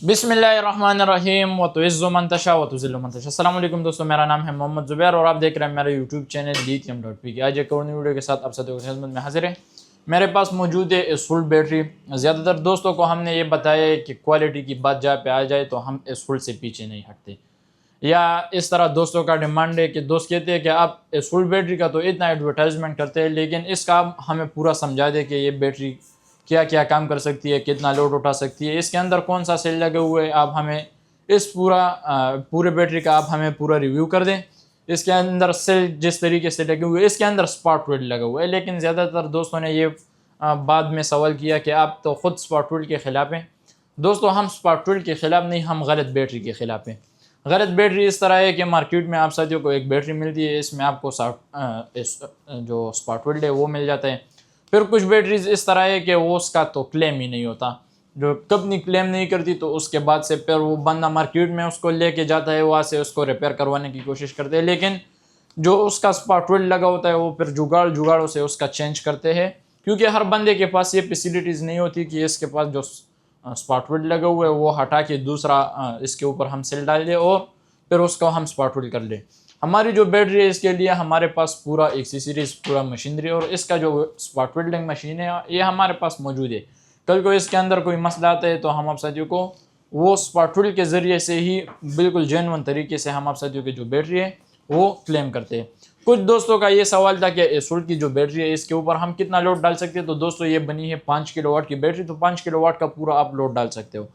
बिस्मिल्लाहिर्रहमानिर्रहीम व तुइज़्ज़ु मन तशा व तुज़िल्लु मन तशा। अस्सलाम वालेकुम दोस्तों, मेरा नाम है मोहम्मद ज़ुबैर और आप देख रहे हैं मेरा यूट्यूब चैनल lithium.pk। आज एक और नई वीडियो के साथ आप सभी की खिदमत में हाजिर है। मेरे पास मौजूद है इस फुल बैटरी। ज़्यादातर दोस्तों को हमने ये बताया है कि क्वालिटी की बात जहाँ पे आ जाए तो हम इस फुल से पीछे नहीं हटते, या इस तरह दोस्तों का डिमांड है कि दोस्त कहते हैं कि आप इस फुल बैटरी का तो इतना एडवर्टाइजमेंट करते हैं, लेकिन इसका आप हमें पूरा समझा दें कि ये बैटरी क्या क्या काम कर सकती है, कितना लोड उठा सकती है, इसके अंदर कौन सा सेल लगे हुए हैं, आप हमें इस पूरे बैटरी का आप हमें पूरा रिव्यू कर दें। इसके अंदर सेल जिस तरीके से लगे हुए, इसके अंदर स्पॉट वेल्ड लगा हुआ है, लेकिन ज़्यादातर दोस्तों ने ये बाद में सवाल किया कि आप तो ख़ुद स्पॉट वेल्ड के ख़िलाफ़ हैं। दोस्तों, हम स्पॉट वेल्ड के ख़िलाफ़ नहीं, हम गलत बैटरी के ख़िलाफ़ हैं। गलत बैटरी इस तरह है कि मार्केट में आप साथियों को एक बैटरी मिलती है, इसमें आपको जो स्पॉट वेल्ड है वो मिल जाता है। फिर कुछ बैटरीज इस तरह है कि वो उसका तो क्लेम ही नहीं होता, जो कंपनी क्लेम नहीं करती, तो उसके बाद से फिर वो बंदा मार्केट में उसको लेके जाता है, वहाँ से उसको रिपेयर करवाने की कोशिश करते हैं, लेकिन जो उसका स्पॉट वेल्ड लगा होता है वो फिर जुगाड़ों से उसका चेंज करते हैं, क्योंकि हर बंदे के पास ये फैसिलिटीज़ नहीं होती कि इसके पास जो स्पॉट वेल्ड लगा हुआ है वो हटा के दूसरा इसके ऊपर हम सेल डाल दें और फिर उसको हम स्पॉट वेल्ड कर लें। हमारी जो बैटरी है इसके लिए हमारे पास पूरा एक्सेसरीज, पूरा मशीनरी और इसका जो स्पॉट वेल्डिंग मशीन है ये हमारे पास मौजूद है। कल को इसके अंदर कोई मसला आता है तो हम आप साथियों को वो स्पॉट वेल्ड के ज़रिए से ही बिल्कुल जेन्युइन तरीके से हम आप साथियों की जो बैटरी है वो क्लेम करते हैं। कुछ दोस्तों का ये सवाल था कि एसोल की जो बैटरी है इसके ऊपर हम कितना लोड डाल सकते हैं। तो दोस्तों, ये बनी है 5 किलोवाट की बैटरी, तो 5 किलोवाट का पूरा आप लोड डाल सकते हो।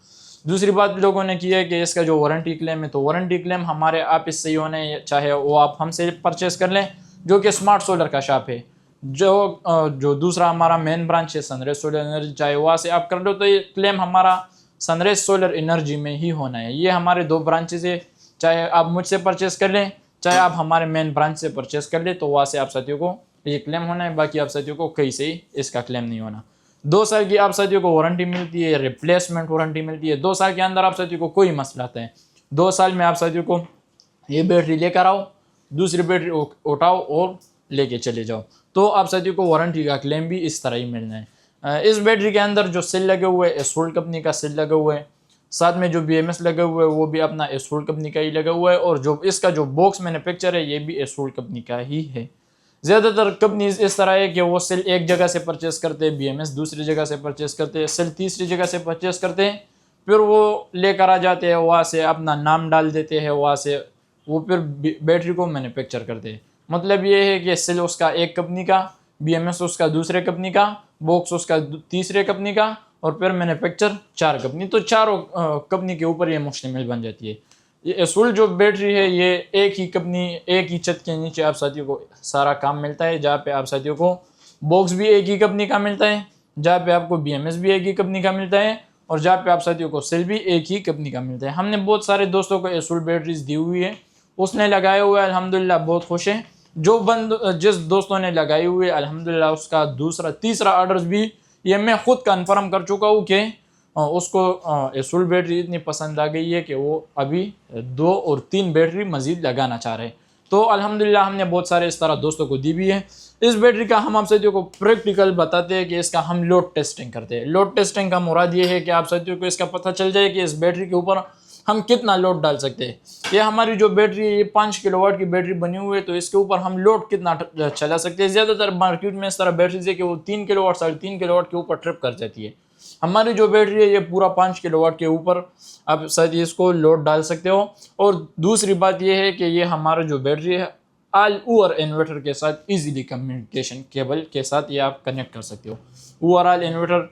दूसरी बात लोगों ने की है कि इसका जो वारंटी क्लेम है, तो वारंटी क्लेम हमारे आप इससे ही होने, चाहे वो आप हमसे परचेस कर लें जो कि स्मार्ट सोलर का शॉप है, जो दूसरा हमारा मेन ब्रांच है सनराइज सोलर एनर्जी, चाहे वहाँ से आप कर लो, तो ये क्लेम हमारा सनराइज सोलर एनर्जी में ही होना है। ये हमारे 2 ब्रांचेज है, चाहे आप मुझसे परचेस कर लें चाहे आप हमारे मेन ब्रांच से परचेस कर ले, तो वहाँ से आप साथियों को ये क्लेम होना है, बाकी आप साथियों को कहीं से ही इसका क्लेम नहीं होना। 2 साल की आप साथियों को वारंटी मिलती है, रिप्लेसमेंट वारंटी मिलती है। 2 साल के अंदर आप साथियों को कोई मसला आता है, 2 साल में आप साथियों को ये बैटरी लेकर आओ, दूसरी बैटरी उठाओ और लेके चले जाओ, तो आप साथियों को वारंटी का क्लेम भी इस तरह ही मिलना है। इस बैटरी के अंदर जो सेल लगे हुए हैं एसोल्ट कंपनी का सेल लगा हुआ है, साथ में जो BMS लगा हुआ है वो भी अपना एसोल्ट कंपनी का ही लगा हुआ है, और जो इसका जो बॉक्स मैन्युफैक्चर है ये भी एसोल्ट कंपनी का ही है। ज़्यादातर कंपनीज इस तरह है कि वो सेल एक जगह से परचेस करते हैं, BMS दूसरी जगह से परचेस करते हैं, सेल तीसरी जगह से परचेस करते हैं, फिर वो लेकर आ जाते हैं, वहाँ से अपना नाम डाल देते हैं, वहाँ से वो फिर बैटरी को मैन्युफैक्चर करते हैं। मतलब ये है कि सेल उसका एक कंपनी का, BMS उसका दूसरे कंपनी का, बॉक्स उसका तीसरे कंपनी का, और फिर मैन्युफैक्चर 4 कंपनी, तो चारों कंपनी के ऊपर ये मुश्तमिल बन जाती है। ये एसोल जो बैटरी है ये एक ही कंपनी, एक ही छत के नीचे आप साथियों को सारा काम मिलता है, जहाँ पे आप साथियों को बॉक्स भी एक ही कंपनी का मिलता है, जहाँ पे आपको BMS भी एक ही कंपनी का मिलता है, और जहाँ पे आप साथियों को सेल भी एक ही कंपनी का मिलता है। हमने बहुत सारे दोस्तों को एसोल बैटरीज दी हुई है, उसने लगाया हुआ है, अल्हम्दुलिल्लाह बहुत खुश है। जिस दोस्तों ने लगाई हुई है अल्हम्दुलिल्लाह उसका दूसरा तीसरा ऑर्डर्स भी ये मैं खुद कन्फर्म कर चुका हूँ कि उसको एसोल बैटरी इतनी पसंद आ गई है कि वो अभी 2 और 3 बैटरी मज़ीद लगाना चाह रहे हैं। तो अल्हम्दुलिल्लाह हमने बहुत सारे इस तरह दोस्तों को दी भी है। इस बैटरी का हम आप साथियों को प्रैक्टिकल बताते हैं कि इसका हम लोड टेस्टिंग करते हैं। लोड टेस्टिंग का मुराद ये है कि आप साथियों को इसका पता चल जाए कि इस बैटरी के ऊपर हम कितना लोड डाल सकते हैं। ये हमारी जो बैटरी है ये 5 किलोवाट की बैटरी बनी हुई है, तो इसके ऊपर हम लोड कितना चला सकते हैं। ज़्यादातर मार्केट में इस तरह बैटरीज है कि वो 3 किलोवाट 3.5 किलोवाट के ऊपर ट्रिप कर जाती है। हमारी जो बैटरी है ये पूरा 5 किलोवाट के ऊपर आप शायद इसको लोड डाल सकते हो। और दूसरी बात ये है कि ये हमारा जो बैटरी है ऑल ओवर इन्वर्टर के साथ इजीली कम्युनिकेशन केबल के साथ ये आप कनेक्ट कर सकते हो। ओवरऑल इन्वर्टर,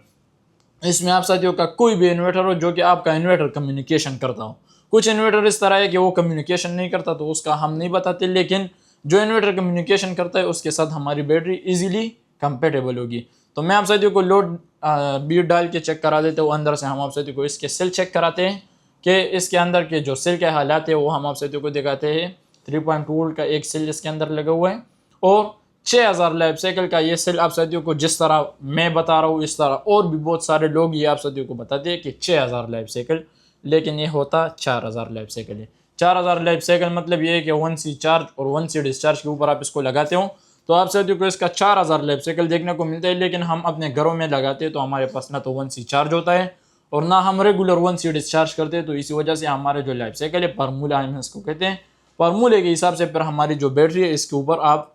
इसमें आप साथियों का कोई भी इन्वर्टर हो जो कि आपका इन्वर्टर कम्युनिकेशन करता हो। कुछ इन्वर्टर इस तरह है कि वो कम्युनिकेशन नहीं करता, तो उसका हम नहीं बताते, लेकिन जो इन्वर्टर कम्युनिकेशन करता है उसके साथ हमारी बैटरी इजीली कंपेटेबल होगी। तो मैं आप साथियों को लोड बीट डाल के चेक करा देता हूँ। अंदर से हम आप साथियों को इसके सेल चेक कराते हैं कि इसके अंदर के जो सेल के हालात है वो हम आप साथियों को दिखाते हैं। 3.2 वोल्ट का एक सेल इसके अंदर लगा हुआ है, और 6000 लाइफ साइकिल का ये सेल आप साथियों को जिस तरह मैं बता रहा हूँ इस तरह और भी बहुत सारे लोग ये आप साथियों को बताते हैं कि 6000 लाइफ साइकिल, लेकिन ये होता 4000 लाइफ साइकिल है। 4000 लाइफ साइकिल मतलब ये है कि 1C चार्ज और 1C डिस्चार्ज के ऊपर आप इसको लगाते हो तो आप साथियों को इसका 4000 लाइफ साइकिल देखने को मिलता है। लेकिन हम अपने घरों में लगाते हैं तो हमारे पास ना तो 1C चार्ज होता है और ना हम रेगुलर 1 से डिस्चार्ज करते हैं। तो इसी वजह से हमारे जो लाइफ साइकिल है फार्मूला हम इसको कहते हैं। फार्मूले के हिसाब से फिर हमारी जो बैटरी है इसके ऊपर आप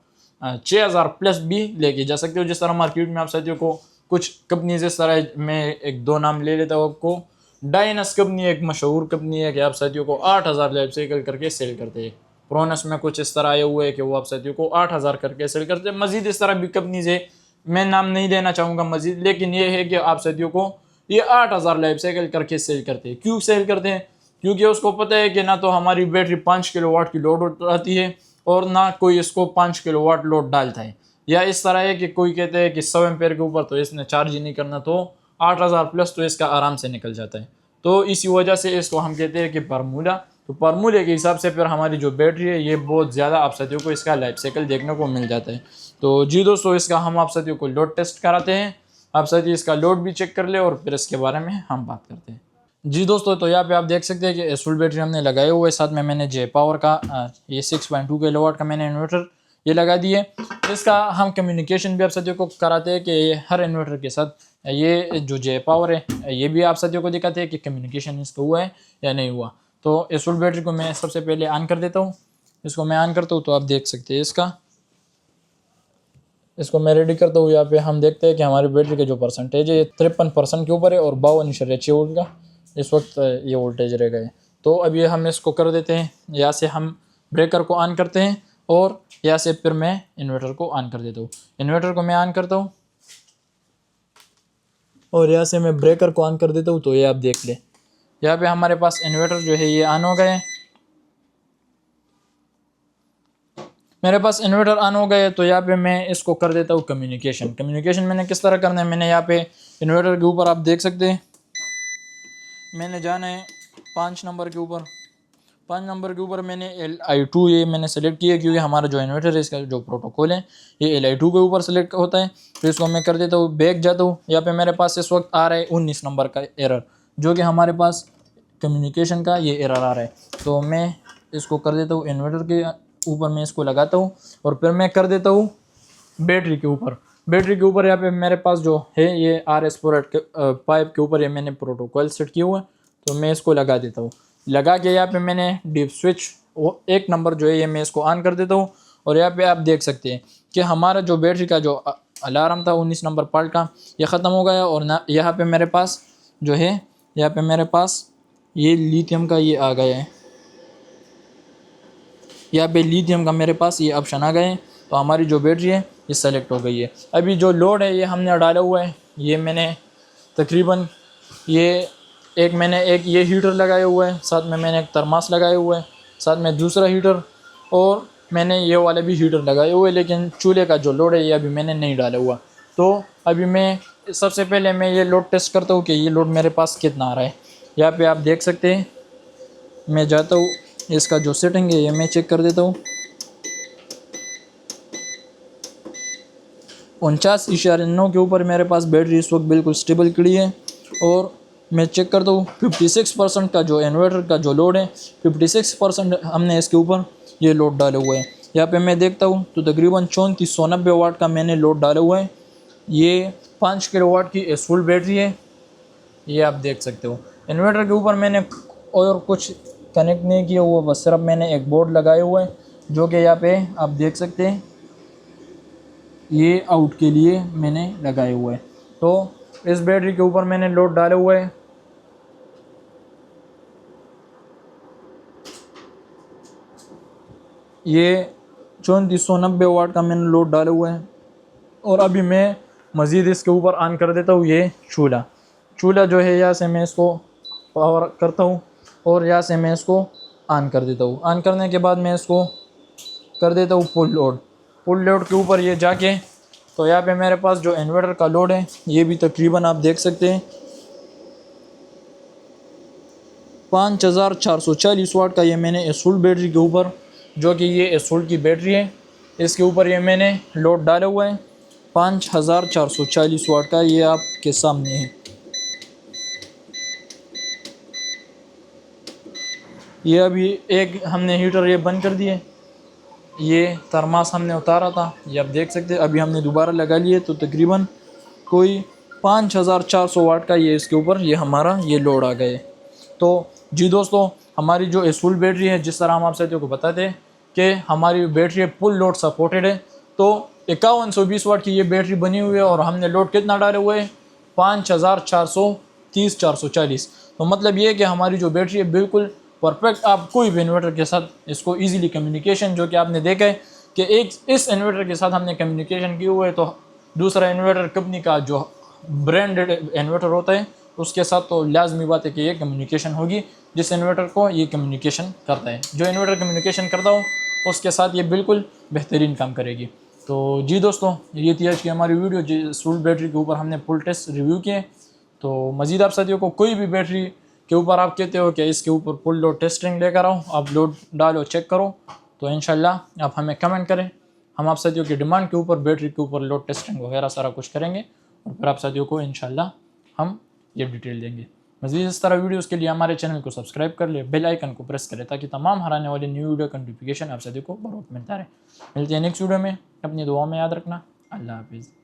6000 प्लस भी लेके जा सकते हो। जिस तरह मार्केट में आप साथियों को कुछ कंपनीज इस तरह, मैं एक दो नाम ले लेता हूँ आपको। डायनस कंपनी एक मशहूर कंपनी है कि आप साथियों को 8000 लाइफ साइकिल करके सेल करते हैं। प्रोनस में कुछ इस तरह आए हुए हैं कि वो आप साथियों को 8000 करके सेल करते हैं। मजीद इस तरह भी कंपनीज है, मैं नाम नहीं लेना चाहूँगा मजीद, लेकिन ये है कि आप साथियों को ये 8000 लाइफ साइकिल करके सेल करते हैं। क्यों सेल करते हैं? क्योंकि उसको पता है कि ना तो हमारी बैटरी 5 किलोवाट की लोड आती है और ना कोई इसको 5 किलोवाट लोड डालता है। या इस तरह है कि कोई कहते हैं कि 100 एम्पेयर के ऊपर तो इसने चार्ज ही नहीं करना, तो 8000 प्लस तो इसका आराम से निकल जाता है। तो इसी वजह से इसको हम कहते हैं कि फार्मूला। तो फार्मूले के हिसाब से फिर हमारी जो बैटरी है ये बहुत ज़्यादा आप साथियों को इसका लाइफ साइकिल देखने को मिल जाता है। तो जी दोस्तों, इसका हम आप साथियों को लोड टेस्ट कराते हैं। आप साथी इसका लोड भी चेक कर ले और फिर इसके बारे में हम बात करते हैं। जी दोस्तों, तो यहाँ पे आप देख सकते हैं कि फुल बैटरी हमने लगाए हुए, साथ में मैंने जे पावर का ये 6.2 किलोवाट का मैंने इन्वर्टर ये लगा दिए। इसका हम कम्युनिकेशन भी आप साथियों को कराते हैं कि हर इन्वर्टर के साथ ये जो जे पावर है ये भी आप साथियों को दिखाते हैं कि कम्युनिकेशन इसका हुआ है या नहीं हुआ। तो इस फुल बैटरी को मैं सबसे पहले ऑन कर देता हूँ। इसको मैं ऑन करता हूँ तो आप देख सकते हैं इसको मैं रेडी करता हूँ। यहाँ पे हम देखते हैं कि हमारी बैटरी का जो परसेंटेज है ये 53% के ऊपर है और 52.6 वोल्ट का इस वक्त ये वोल्टेज रह गए। तो अब ये हम इसको कर देते हैं, यहाँ से हम ब्रेकर को ऑन करते हैं और यहाँ से फिर मैं इन्वर्टर को ऑन कर देता हूँ। इन्वर्टर को मैं ऑन करता हूँ और यहाँ से मैं ब्रेकर को ऑन कर देता हूँ। तो ये आप देख ले, यहाँ पे हमारे पास इन्वर्टर जो है ये ऑन हो गए। मेरे पास इन्वर्टर ऑन हो गए। तो यहाँ पे मैं इसको कर देता हूँ कम्युनिकेशन मैंने किस तरह करना है, मैंने यहाँ पे इन्वर्टर के ऊपर आप देख सकते हैं मैंने जाना है 5 नंबर के ऊपर। 5 नंबर के ऊपर मैंने Li2 ये मैंने सेलेक्ट किया क्योंकि हमारा जो इन्वर्टर है इसका जो प्रोटोकॉल है ये Li2 के ऊपर सेलेक्ट होता है। तो इसको मैं कर देता हूँ, बैक जाता हूँ। यहाँ पे मेरे पास इस वक्त आ रहा है 19 नंबर का एरर, जो कि हमारे पास कम्युनिकेशन का ये एरर आ रहा है। तो मैं इसको कर देता हूँ इन्वर्टर के ऊपर, मैं इसको लगाता हूँ और फिर मैं कर देता हूँ बैटरी के ऊपर। बैटरी के ऊपर यहाँ पे मेरे पास जो है ये RS4 पाइप के ऊपर ये मैंने प्रोटोकॉल सेट किया हुआ है। तो मैं इसको लगा देता हूँ। लगा के यहाँ पे मैंने डीप स्विच 1 नंबर जो है ये मैं इसको ऑन कर देता हूँ। और यहाँ पे आप देख सकते हैं कि हमारा जो बैटरी का जो अलार्म था 19 नंबर पार्ट का ये ख़त्म हो गया। और ना यहाँ पे मेरे पास जो है यहाँ पे मेरे पास ये लिथियम का ये आ गया है, यहाँ पे लिथियम का मेरे पास ये ऑप्शन आ गए। तो हमारी जो बैटरी है ये सेलेक्ट हो गई है। अभी जो लोड है ये हमने डाला हुआ है, ये मैंने तकरीबन मैंने एक ये हीटर लगाया हुआ है, साथ में मैंने एक थर्मास लगाया हुआ है, साथ में दूसरा हीटर और मैंने ये वाले भी हीटर लगाए हुए। लेकिन चूल्हे का जो लोड है ये अभी मैंने नहीं डाला हुआ। तो अभी मैं सबसे पहले मैं ये लोड टेस्ट करता हूँ कि ये लोड मेरे पास कितना आ रहा है। यहाँ पे आप देख सकते हैं, मैं जाता हूँ इसका जो सेटिंग है ये मैं चेक कर देता हूँ। 49.9 के ऊपर मेरे पास बैटरी इस वक्त बिल्कुल स्टेबल खड़ी है। और मैं चेक करता हूँ 56% का जो इन्वर्टर का जो लोड है 56% हमने इसके ऊपर ये लोड डाले हुए हैं। यहाँ पे मैं देखता हूँ तो तकरीबन 3490 वाट का मैंने लोड डाला हुआ है। ये 5 किलोवाट की फुल बैटरी है, ये आप देख सकते हो। इन्वर्टर के ऊपर मैंने और कुछ कनेक्ट नहीं किया हुआ, बस सिर्फ मैंने एक बोर्ड लगाए हुए है जो कि यहाँ पे आप देख सकते हैं ये आउट के लिए मैंने लगाए हुए हैं। तो इस बैटरी के ऊपर मैंने लोड डाले हुए हैं। ये 3490 वाट का मैंने लोड डाले हुए हैं। और अभी मैं मज़ीद इसके ऊपर ऑन कर देता हूँ ये चूल्हा जो है, यहाँ से मैं इसको पावर करता हूँ और यहाँ से मैं इसको ऑन कर देता हूँ। ऑन करने के बाद मैं इसको कर देता हूँ फुल लोड के ऊपर ये जाके। तो यहाँ पे मेरे पास जो इन्वर्टर का लोड है ये भी तकरीबन आप देख सकते हैं 5440 वाट का ये मैंने एसोल्ट बैटरी के ऊपर, जो कि ये एसोल्ट की बैटरी है, इसके ऊपर ये मैंने लोड डाला हुआ है 5440 वाट का, ये आपके सामने है। ये अभी एक हमने हीटर ये बंद कर दिए, ये थर्मास हमने उतारा था, ये आप देख सकते हैं। अभी हमने दोबारा लगा लिए तो तकरीबन कोई 5400 वाट का ये इसके ऊपर ये हमारा ये लोड आ गए। तो जी दोस्तों, हमारी जो एसुल बैटरी है, जिस तरह हम आप साथियों को बताते हैं कि हमारी बैटरी फुल लोड सपोर्टेड है, तो 5120 वाट की ये बैटरी बनी हुई है और हमने लोड कितना डाले हुए है 5430 440। तो मतलब ये है कि हमारी जो बैटरी है बिल्कुल परफेक्ट। आप कोई भी इन्वर्टर के साथ इसको इजीली कम्युनिकेशन, जो कि आपने देखा है कि एक इस इन्वर्टर के साथ हमने कम्युनिकेशन की हुआ है, तो दूसरा इन्वर्टर कंपनी का जो ब्रांडेड इन्वर्टर होता है उसके साथ तो लाजमी बात है कि ये कम्युनिकेशन होगी, जिस इन्वर्टर को ये कम्युनिकेशन करता है। जो इन्वर्टर कम्युनिकेशन करता हो उसके साथ ये बिल्कुल बेहतरीन काम करेगी। तो जी दोस्तों, ये थी आज की हमारी वीडियो, जी एसुल बैटरी के ऊपर हमने फुल टेस्ट रिव्यू किए। तो मज़ीद आप साथियों को कोई भी बैटरी के ऊपर आप कहते हो कि इसके ऊपर फुल लोड टेस्टिंग लेकर आओ, आप लोड डालो, चेक करो, तो इंशाल्लाह आप हमें कमेंट करें। हम आप साथियों की डिमांड के ऊपर बैटरी के ऊपर लोड टेस्टिंग वगैरह सारा कुछ करेंगे और फिर आप साथियों को इंशाल्लाह हम ये डिटेल देंगे। मज़ीद इस तरह वीडियोस के लिए हमारे चैनल को सब्सक्राइब कर ले, बेल आइकन को प्रेस करें ताकि तमाम हराने वाली न्यू वीडियो का नोटिफिकेशन आप साथियों को बरोबर मिलता रहे। मिलते हैं नेक्स्ट वीडियो में, अपनी दुआ में याद रखना। अल्लाह हाफिज़।